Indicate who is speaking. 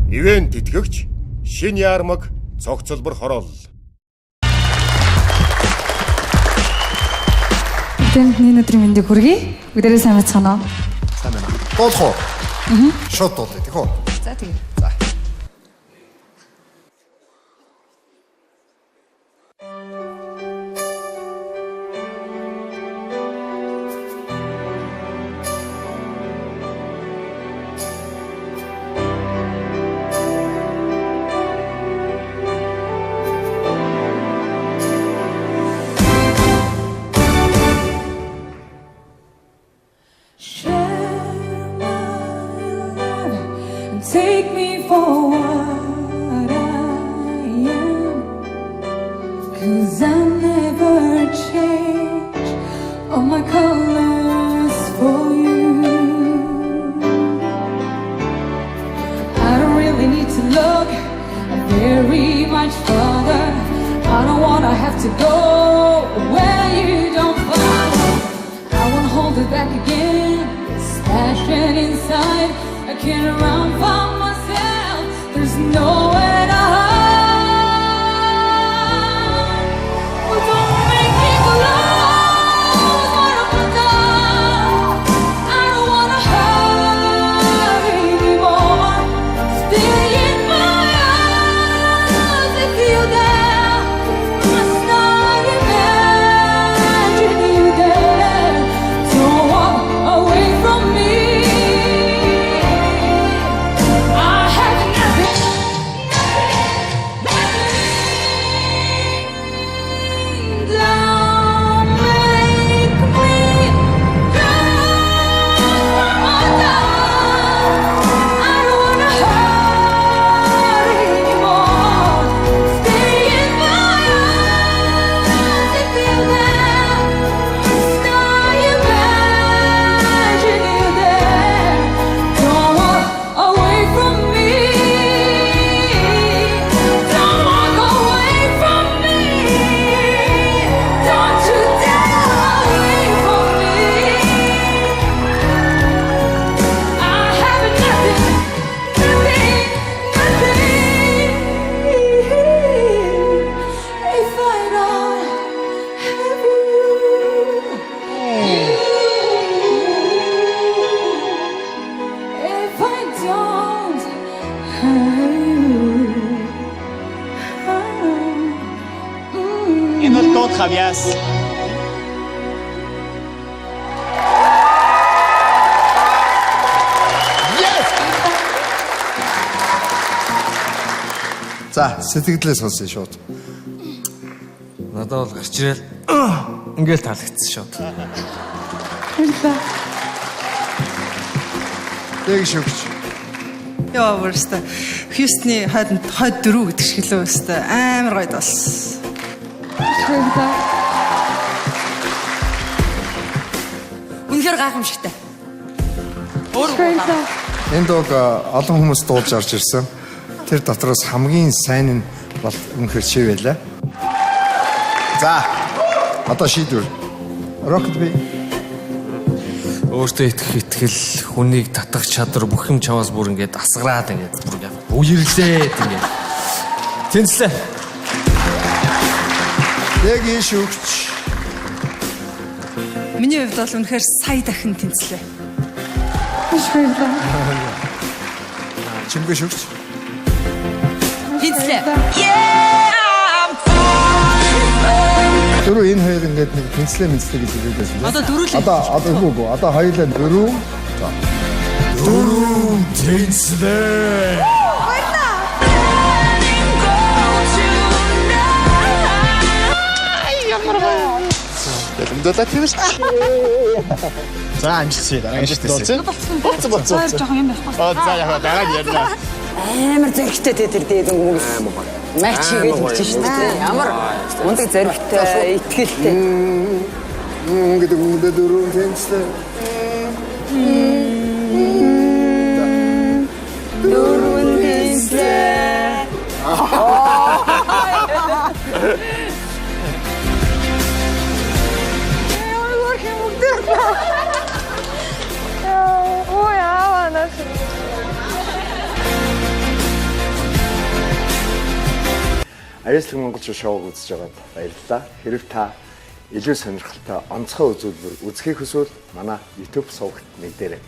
Speaker 1: Ивент тэтгэгч Шин Яармаг цогцлбор хороол.
Speaker 2: Тэнд өдрийн мэндийг хүргэе. Бүгдээрээ сайн бацгаана уу?
Speaker 3: Сайн байна. Дуулах уу? Шот дуулъя тийм үү?
Speaker 2: За тийм.
Speaker 3: За.
Speaker 2: Take me for what I am, 'cause I never change all my colors for you. I don't really need to look very much further. I don't wanna have to go where you don't follow. I wanna hold it back again, this passion inside. I can't run from myself, there's nowhere to hide. Well, don't make me close what I've done. I don't wanna hurt anymore. Stay in my arms if you're there. Must not imagine you there. Don't walk away from me.
Speaker 4: Энэ бол дууд хавьяас.
Speaker 3: За, сэтгэлдээ сонсъё шууд.
Speaker 5: Надад бол гарч ирэл ингээл таалагдсан шууд.
Speaker 3: Тэг шүгч.
Speaker 6: Яа өөрөөсөө Хьюстны хойд дөрөв гэдэг шиг л өөрөөсөө амар гоё болсон.
Speaker 7: Үнэхээр гайхамшигтай.
Speaker 3: Энд дог олон хүмүүс дуулж орж ирсэн. Тэр дотроос хамгийн сайн нь бол үнэхээр чи байлаа. За. Одоо шийдвэр. Rocketby.
Speaker 5: Өөртөө итгэл хүнийг татах чадвар бүх юм чаваас бүр ингээд асгараад ингээд бүр үерлээ ингээд. Тэнцлээ.
Speaker 3: Тэг шүгч.
Speaker 6: Миний хувьд бол үнэхээр сая дахин тэнцлээ.
Speaker 3: Чимгээ шүгч.
Speaker 7: Тэнцлээ.
Speaker 3: Дөрөв энэ хоёр ингээд нэг тэнцлээ гэж хэлсэн.
Speaker 6: Одоо дөрөв л.
Speaker 3: Одоо үгүй. Одоо хоёулаа дөрөв. За. Дөрөв тэнцлээ.
Speaker 4: Дөлөө тийш. За амжилтсэй дараагийн дуулсан. Боцсон.
Speaker 7: Жоохон юм байхгүй.
Speaker 4: За яа дараа нь ярина.
Speaker 7: Амар зөрөгтэй тэр дээд өнгөс. Матч хийгээд хэлж шүү дээ. Ямар мундаг зөрөгтэй, итгэлтэй.
Speaker 3: Гэдэг үнэндээ дөрөв тэнцлээ.
Speaker 7: Дөрвөн тэнцлээ.
Speaker 3: Аяслаг монголчууд шоуг үзэж байгаад баярлалаа. Хэрэг та илүү сонирхолтой онцгой үзүүлбэр үзхийг хүсвэл манай YouTube сувагт нэгдээрэй.